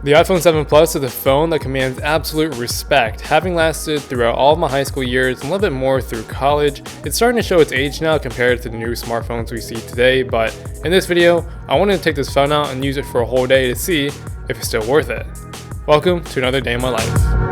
The iPhone 7 Plus is a phone that commands absolute respect. Having lasted throughout all of my high school years and a little bit more through college, it's starting to show its age now compared to the new smartphones we see today, but in this video, I wanted to take this phone out and use it for a whole day to see if it's still worth it. Welcome to another day in my life.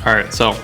Alright, so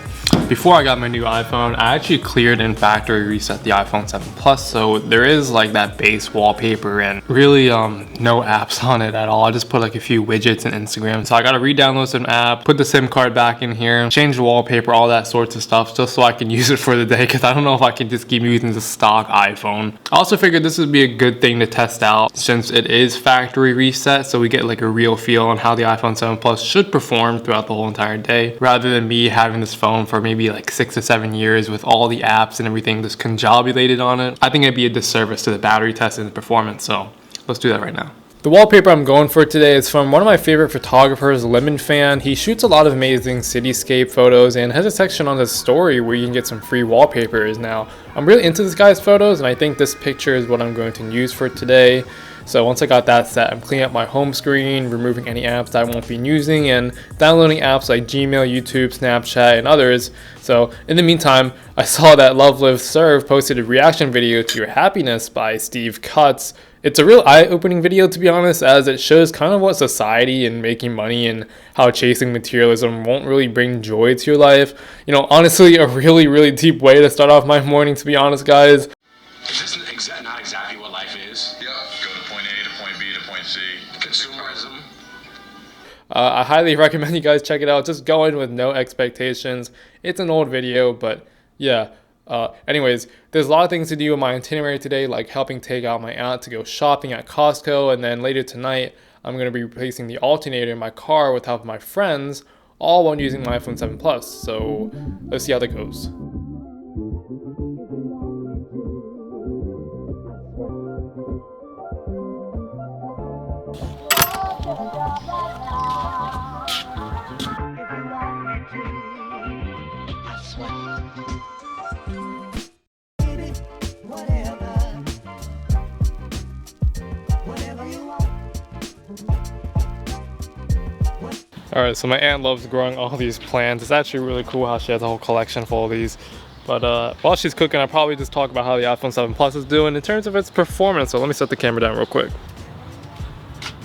before I got my new iPhone, I actually cleared and factory reset the iPhone 7 Plus, so there is like that base wallpaper and really no apps on it at all. I just put like a few widgets and Instagram, so I gotta re-download some app, put the SIM card back in here, change the wallpaper, all that sorts of stuff, just so I can use it for the day, because I don't know if I can just keep using the stock iPhone. I also figured this would be a good thing to test out since it is factory reset, so we get like a real feel on how the iPhone 7 Plus should perform throughout the whole entire day, rather than me having this phone for maybe like 6 to 7 years with all the apps and everything just conjobulated on it. I think it'd be a disservice to the battery test and the performance, so let's do that right now. The wallpaper I'm going for today is from one of my favorite photographers, Lemon Fan. He shoots a lot of amazing cityscape photos and has a section on his story where you can get some free wallpapers. Now, I'm really into this guy's photos, and I think this picture is what I'm going to use for today. So once I got that set, I'm cleaning up my home screen, removing any apps that I won't be using, and downloading apps like Gmail, YouTube, Snapchat, and others. So in the meantime, I saw that Love Live Serve posted a reaction video to Your Happiness by Steve Cutts. It's a real eye-opening video, to be honest, as it shows kind of what society and making money and how chasing materialism won't really bring joy to your life. You know, honestly, a really, really deep way to start off my morning, to be honest, guys. Is this not exactly what life is? Yeah. Go to point A to point B to point C. Consumerism. I highly recommend you guys check it out. Just go in with no expectations. It's an old video, but yeah. Anyways, there's a lot of things to do in my itinerary today, like helping take out my aunt to go shopping at Costco, and then later tonight, I'm going to be replacing the alternator in my car with help of my friends, all while using my iPhone 7 Plus. So let's see how that goes. Alright, so my aunt loves growing all these plants. It's actually really cool how she has a whole collection full of these. But while she's cooking, I'll probably just talk about how the iPhone 7 Plus is doing in terms of its performance. So let me set the camera down real quick.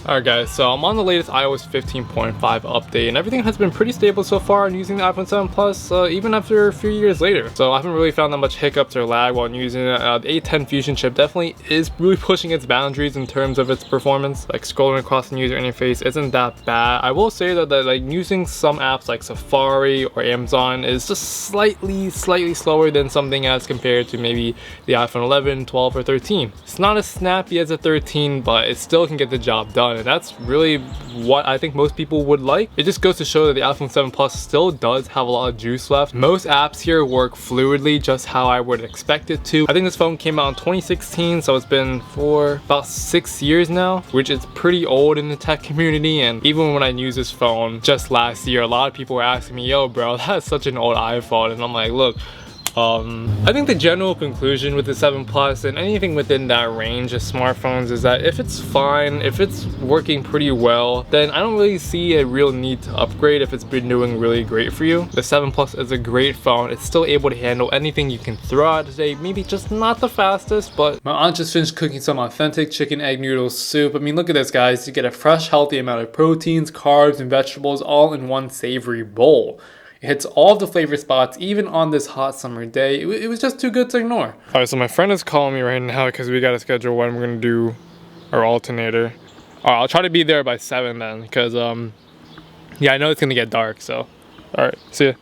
Alright guys, so I'm on the latest iOS 15.5 update, and everything has been pretty stable so far in using the iPhone 7 Plus, even after a few years later. So I haven't really found that much hiccups or lag while using it. The A10 Fusion chip definitely is really pushing its boundaries in terms of its performance. Like scrolling across the user interface isn't that bad. I will say that like using some apps like Safari or Amazon is just slightly slower than something as compared to maybe the iPhone 11, 12, or 13. It's not as snappy as a 13, but it still can get the job done. And that's really what I think most people would like. It just goes to show that the iPhone 7 Plus still does have a lot of juice left. Most apps here work fluidly, just how I would expect it to. I think this phone came out in 2016, so it's been for about 6 years now, which is pretty old in the tech community. And even when I used this phone just last year, a lot of people were asking me, yo bro, that's such an old iPhone. And I'm like, look, I think the general conclusion with the 7 Plus and anything within that range of smartphones is that if it's fine, if it's working pretty well, then I don't really see a real need to upgrade if it's been doing really great for you. The 7 Plus is a great phone. It's still able to handle anything you can throw out today. Maybe just not the fastest, but my aunt just finished cooking some authentic chicken egg noodle soup. I mean, look at this, guys. You get a fresh, healthy amount of proteins, carbs, and vegetables all in one savory bowl. It hits all of the flavor spots, even on this hot summer day. It was just too good to ignore. Alright, so my friend is calling me right now because we got to schedule when we're going to do our alternator. Alright, I'll try to be there by 7 then, because, yeah, I know it's going to get dark, so. Alright, see ya.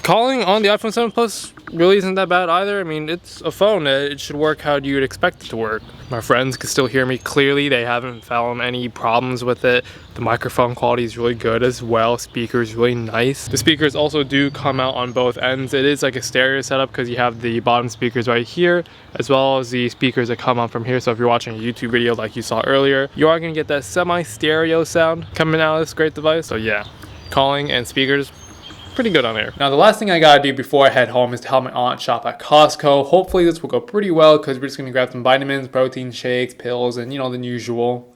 Calling on the iPhone 7 Plus really isn't that bad either. I mean, it's a phone. It should work how you would expect it to work. My friends can still hear me clearly. They haven't found any problems with it. The microphone quality is really good as well. Speaker is really nice. The speakers also do come out on both ends. It is like a stereo setup because you have the bottom speakers right here, as well as the speakers that come up from here. So if you're watching a YouTube video like you saw earlier, you are gonna get that semi-stereo sound coming out of this great device. So yeah, calling and speakers, pretty good on there. Now the last thing I gotta do before I head home is to help my aunt shop at Costco. Hopefully this will go pretty well because we're just gonna grab some vitamins, protein shakes, pills, and you know, the usual.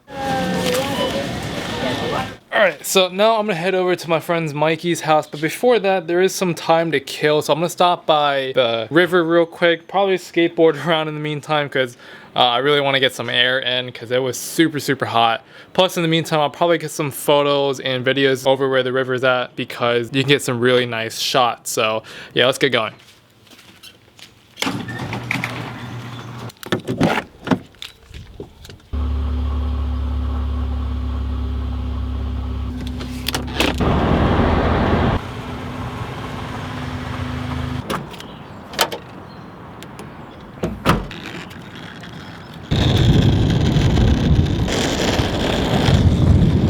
Alright, so now I'm gonna head over to my friend's Mikey's house, but before that there is some time to kill, so I'm gonna stop by the river real quick, probably skateboard around in the meantime because I really want to get some air in because it was super hot. Plus in the meantime I'll probably get some photos and videos over where the river's at because you can get some really nice shots. So yeah, let's get going.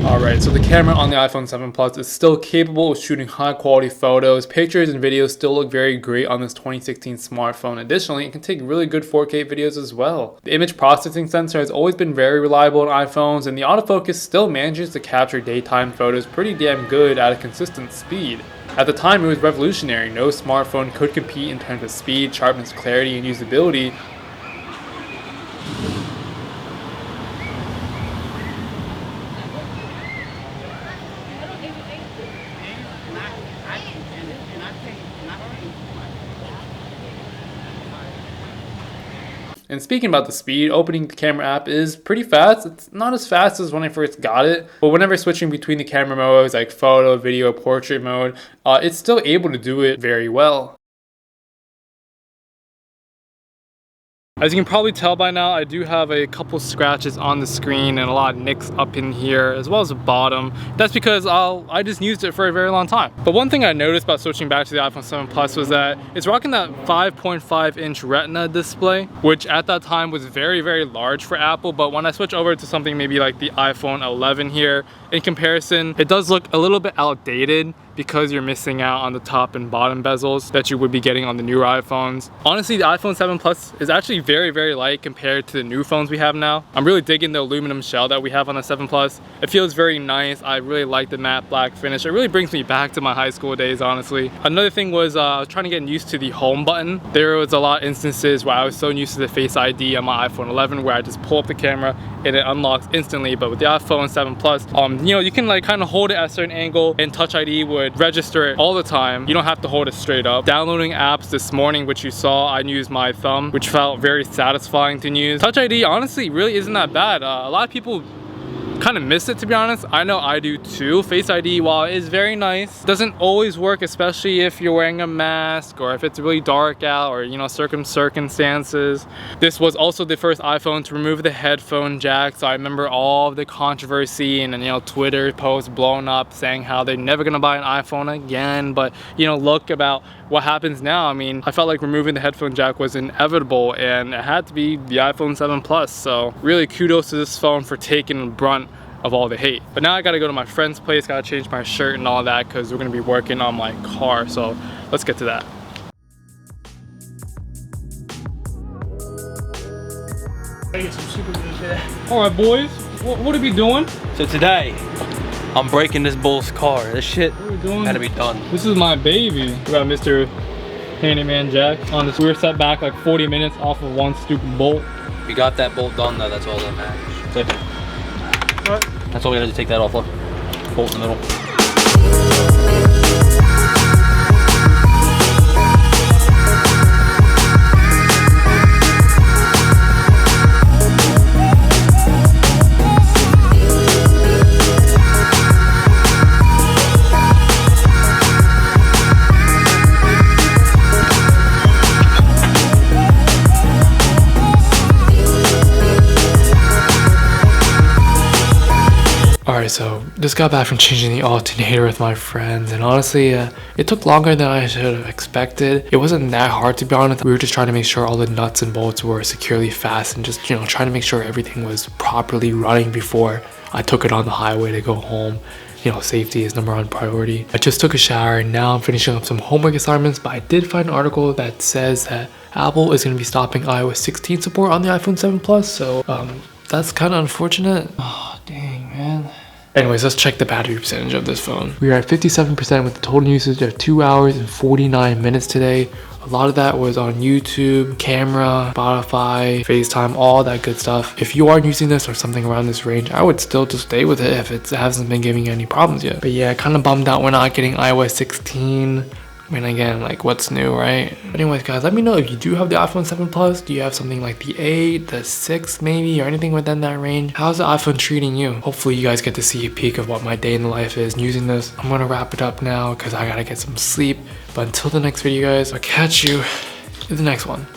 Alright, so the camera on the iPhone 7 Plus is still capable of shooting high quality photos. Pictures and videos still look very great on this 2016 smartphone. Additionally, it can take really good 4K videos as well. The image processing sensor has always been very reliable on iPhones, and the autofocus still manages to capture daytime photos pretty damn good at a consistent speed. At the time, it was revolutionary. No smartphone could compete in terms of speed, sharpness, clarity, and usability. And speaking about the speed, opening the camera app is pretty fast. It's not as fast as when I first got it, but whenever switching between the camera modes like photo, video, portrait mode, it's still able to do it very well. As you can probably tell by now, I do have a couple scratches on the screen and a lot of nicks up in here, as well as the bottom. That's because I just used it for a very long time. But one thing I noticed about switching back to the iPhone 7 Plus was that it's rocking that 5.5-inch Retina display, which at that time was very large for Apple. But when I switch over to something maybe like the iPhone 11 here, in comparison, it does look a little bit outdated because you're missing out on the top and bottom bezels that you would be getting on the newer iPhones. Honestly, the iPhone 7 Plus is actually very light compared to the new phones we have now. I'm really digging the aluminum shell that we have on the 7 Plus. It feels very nice. I really like the matte black finish. It really brings me back to my high school days, honestly. Another thing was I was trying to get used to the home button. There was a lot of instances where I was so used to the Face ID on my iPhone 11 where I just pull up the camera and it unlocks instantly. But with the iPhone 7 Plus, you know, you can like kind of hold it at a certain angle and Touch ID would register it all the time. You don't have to hold it straight up. Downloading apps this morning, which you saw, I used my thumb, which felt very satisfying to use. Touch ID honestly really isn't that bad. A lot of people kind of miss it, to be honest. I know I do too. Face ID, while it is very nice, doesn't always work, especially if you're wearing a mask or if it's really dark out or, you know, circumstances. This was also the first iPhone to remove the headphone jack, so I remember all of the controversy and you know, Twitter posts blown up saying how they're never gonna buy an iPhone again. But you know, look about what happens now. I mean, I felt like removing the headphone jack was inevitable and it had to be the iPhone 7 Plus. So really kudos to this phone for taking the brunt of all the hate. But now I gotta go to my friend's place, gotta change my shirt and all that because we're gonna be working on my car. So let's get to that. All right, boys, what are we doing? So today, I'm breaking this bull's car. This shit What are we doing? had to be done. This is my baby. We got Mr. Handyman Jack on this. We were set back like 40 minutes off of one stupid bolt. We got that bolt done though, that's all that matters. That's it. That's all we had to take that off. Look, bolt in the middle. Alright, so just got back from changing the alternator with my friends, and honestly, it took longer than I should have expected. It wasn't that hard, to be honest. We were just trying to make sure all the nuts and bolts were securely fastened, and just, you know, trying to make sure everything was properly running before I took it on the highway to go home. You know, safety is number one priority. I just took a shower and now I'm finishing up some homework assignments, but I did find an article that says that Apple is going to be stopping iOS 16 support on the iPhone 7 Plus, so that's kind of unfortunate. Oh, dang, man. Anyways, let's check the battery percentage of this phone. We are at 57% with a total usage of 2 hours and 49 minutes today. A lot of that was on YouTube, camera, Spotify, FaceTime, all that good stuff. If you are using this or something around this range, I would still just stay with it if it hasn't been giving you any problems yet. But yeah, kind of bummed out we're not getting iOS 16. I mean, again, like, what's new, right? But anyways, guys, let me know if you do have the iPhone 7 Plus. Do you have something like the 8, the 6 maybe, or anything within that range? How's the iPhone treating you? Hopefully you guys get to see a peek of what my day in the life is using this. I'm gonna wrap it up now because I gotta get some sleep. But until the next video, guys, I'll catch you in the next one.